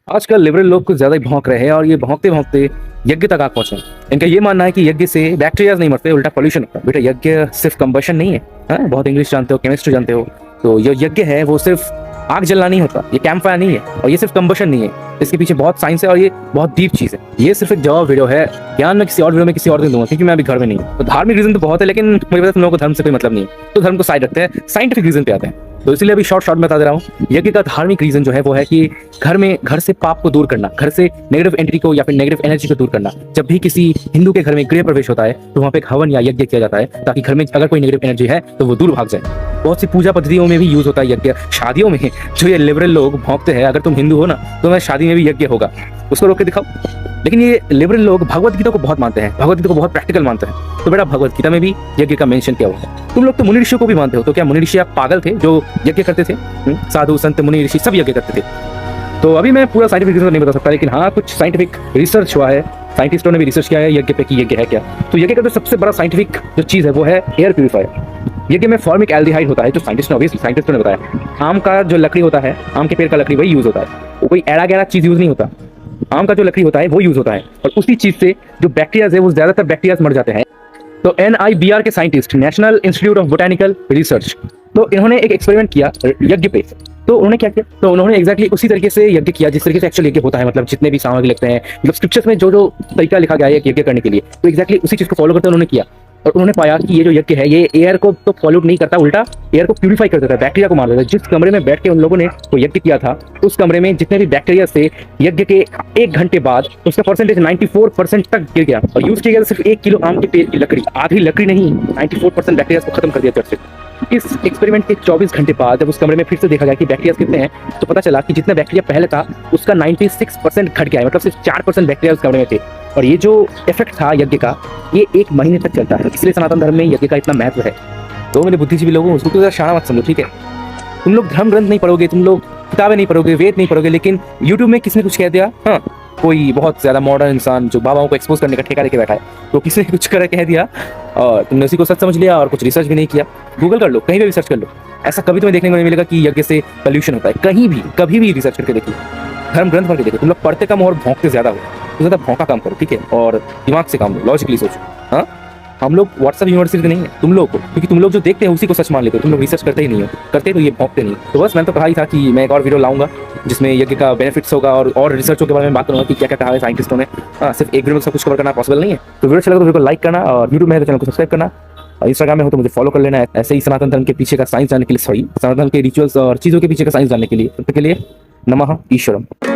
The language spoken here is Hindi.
आजकल लिबरल लोग कुछ ज्यादा ही भौंक रहे हैं और ये भौंकते भौंकते यज्ञ तक आ पहुंचे। इनका ये मानना है कि यज्ञ से बैक्टीरिया नहीं मरते, उल्टा पॉल्यूशन होता है। बेटा यज्ञ सिर्फ कंबशन नहीं है, हाँ? बहुत इंग्लिश जानते हो, केमिस्ट्री जानते हो, तो ये यज्ञ है वो सिर्फ आग जलना नहीं होता, ये कैंप फायर नहीं है और ये सिर्फ कंबशन नहीं है। इसके पीछे बहुत साइंस है और ये बहुत डीप चीज है। ये सिर्फ एक जवाब वीडियो है, ज्ञान में किसी और वीडियो में किसी और दिन दूंगा, क्योंकि मैं अभी घर में नहीं हूँ। तो धार्मिक रीजन तो बहुत है, लेकिन मुझे पता है तुम लोगों को धर्म से कोई मतलब नहीं है, तो धर्म को साइड रखते हैं, साइंटिफिक रीजन पे आते हैं। तो इसलिए अभी शॉर्ट में बता दे रहा हूँ। यज्ञ का धार्मिक रीजन जो है वो है कि घर से पाप को दूर करना, घर से नेगेटिव एंटिटी को या फिर नेगेटिव एनर्जी को दूर करना। जब भी किसी हिंदू के घर में गृह प्रवेश होता है तो वहाँ पे एक हवन या यज्ञ किया जाता है, ताकि घर में अगर कोई नेगेटिव एनर्जी है तो वो दूर भाग जाए। बहुत सी पूजा पद्धतियों में भी यूज होता है यज्ञ। शादियों में जो ये लिबरल लोग भौंकते हैं, अगर तुम हिंदू हो ना तो मैं शादी में भी यज्ञ होगा, उसको रोक के दिखाओ। लेकिन ये लिबरल लोग भगवत गीता को बहुत मानते हैं, भगवत गीता को बहुत प्रैक्टिकल मानते हैं। तो बेटा भगवत गीता में भी यज्ञ का मेंशन किया हुआ है। तुम लोग तो मुनि ऋषियों को भी मानते हो, तो क्या मुनि ऋषि आप पागल थे जो यज्ञ करते थे? साधु संत मुनि ऋषि सब यज्ञ करते थे। तो अभी मैं पूरा साइंटिफिक रीजन नहीं बता सकता, लेकिन हाँ कुछ साइंटिफिक रिसर्च हुआ है, साइंटिस्टों ने भी रिसर्च किया है यज्ञ पे कि यज्ञ है क्या। तो यज्ञ का जो सबसे बड़ा साइंटिफिक जो चीज है वो है एयर प्यूरिफायर। यज्ञ में फॉर्मिक एल्डिहाइड होता है, जो साइंटिस्टों ने बताया। आम का जो लकड़ी होता है, आम के पेड़ का लकड़ी वही यूज होता है, वो कोई एड़ा गैड़ा चीज यूज नहीं होता। आम का जो लकड़ी होता है वो यूज होता है और उसी चीज से जो बैक्टीरिया है वो ज्यादातर बैक्टीरिया मर जाते हैं। तो NIBR के scientist, national institute of botanical research, तो इन्होंने एक एक्सपेरिमेंट किया यज्ञ पे। तो उन्होंने क्या किया, तो उन्होंने एग्जैक्टली उसी तरीके से यज्ञ किया जिस तरीके से एक्चुअल यज्ञ होता है। मतलब जितने भी सामग्री लगते हैं, मतलब स्क्रिप्चर्स में जो जो तरीका लिखा गया है यज्ञ करने के लिए, तो एग्जैक्टली उसी चीज को फॉलो करते उन्होंने किया। और उन्होंने पाया कि ये जो यज्ञ है ये एयर को तो पॉल्यूट नहीं करता, उल्टा एयर को प्यूरिफाई कर देता है, बैक्टीरिया को मार देता है। जिस कमरे में बैठ के उन लोगों ने वो यज्ञ किया था, उस कमरे में जितने भी बैक्टीरिया से यज्ञ के 1 घंटे बाद उसका परसेंटेज 94% तक गिर गया। और यूज किया गया सिर्फ 1 किलो आम के पेड़ की लकड़ी, आधी लकड़ी नहीं, 94% बैक्टीरिया को खत्म कर दिया जड़ से। इस एक्सपेरिमेंट के 24 घंटे बाद जब उस कमरे में फिर से देखा गया कि बैक्टीरिया कितने हैं, तो पता चला कि जितना बैक्टीरिया पहले था उसका 96% घट गया है। मतलब सिर्फ 4% बैक्टीरिया उस कमरे में थे। और ये जो इफेक्ट था यज्ञ का, ये 1 महीने तक चलता है। इसलिए सनातन धर्म में यज्ञ का इतना महत्व है। तो मेरे बुद्धिजीवी लोगों, उसको तो शाना मत समझो, ठीक है? तुम लोग धर्म ग्रंथ नहीं पढ़ोगे, तुम लोग किताबें नहीं पढ़ोगे, वेद नहीं पढ़ोगे, लेकिन यूट्यूब में किसने कुछ कह दिया, हाँ कोई बहुत ज्यादा मॉडर्न इंसान जो बाबाओं को एक्सपोज करने का ठेका लेके बैठा है, तो किसी ने कुछ कर कह दिया और तुमने उसी को सच समझ लिया और कुछ रिसर्च भी नहीं किया। गूगल कर लो, कहीं पे भी सर्च कर लो, ऐसा कभी तुम्हें देखने को नहीं मिलेगा कि यज्ञ से पोल्यूशन होता है। कहीं भी कभी भी रिसर्च करके देखो, धर्म ग्रंथ पढ़ के देखो। तुम लोग पढ़ते कम और भौंकते ज्यादा हो, तो ज्यादा भौंका काम करो, ठीक है? और दिमाग से काम लो, लॉजिकली सोचो। हाँ, हम लोग व्हाट्सएप यूनिवर्सिटी नहीं है तुम लोग को, क्योंकि तुम लोग जो देखते हैं उसी को सच मान लेते हो। तुम लोग रिसर्च करते ही नहीं हो, करते तो ये भौंकते नहीं। तो बस मैंने तो कहा ही था कि मैं एक और वीडियो लाऊंगा जिसमें यज्ञ का बेनिफिट्स होगा और रिसर्चों के बारे में बात करूंगा कि क्या क्या कहा है साइंटिस्टों ने। हाँ, सिर्फ एक वीडियो में सब कुछ कवर करना पॉसिबल नहीं है। तो वीडियो अच्छा लगा तो वीडियो को लाइक करना, और यूट्यूब में है तो चैनल को सब्सक्राइब करना, और इंस्टाग्राम में हो तो मुझे फॉलो कर लेना है, ऐसे ही सनातन धर्म के पीछे का साइंस जानने के लिए, सनातन के रिचुअल्स और चीज़ों के पीछे का साइंस जानने के लिए। तब तक के लिए नमः ईश्वरम।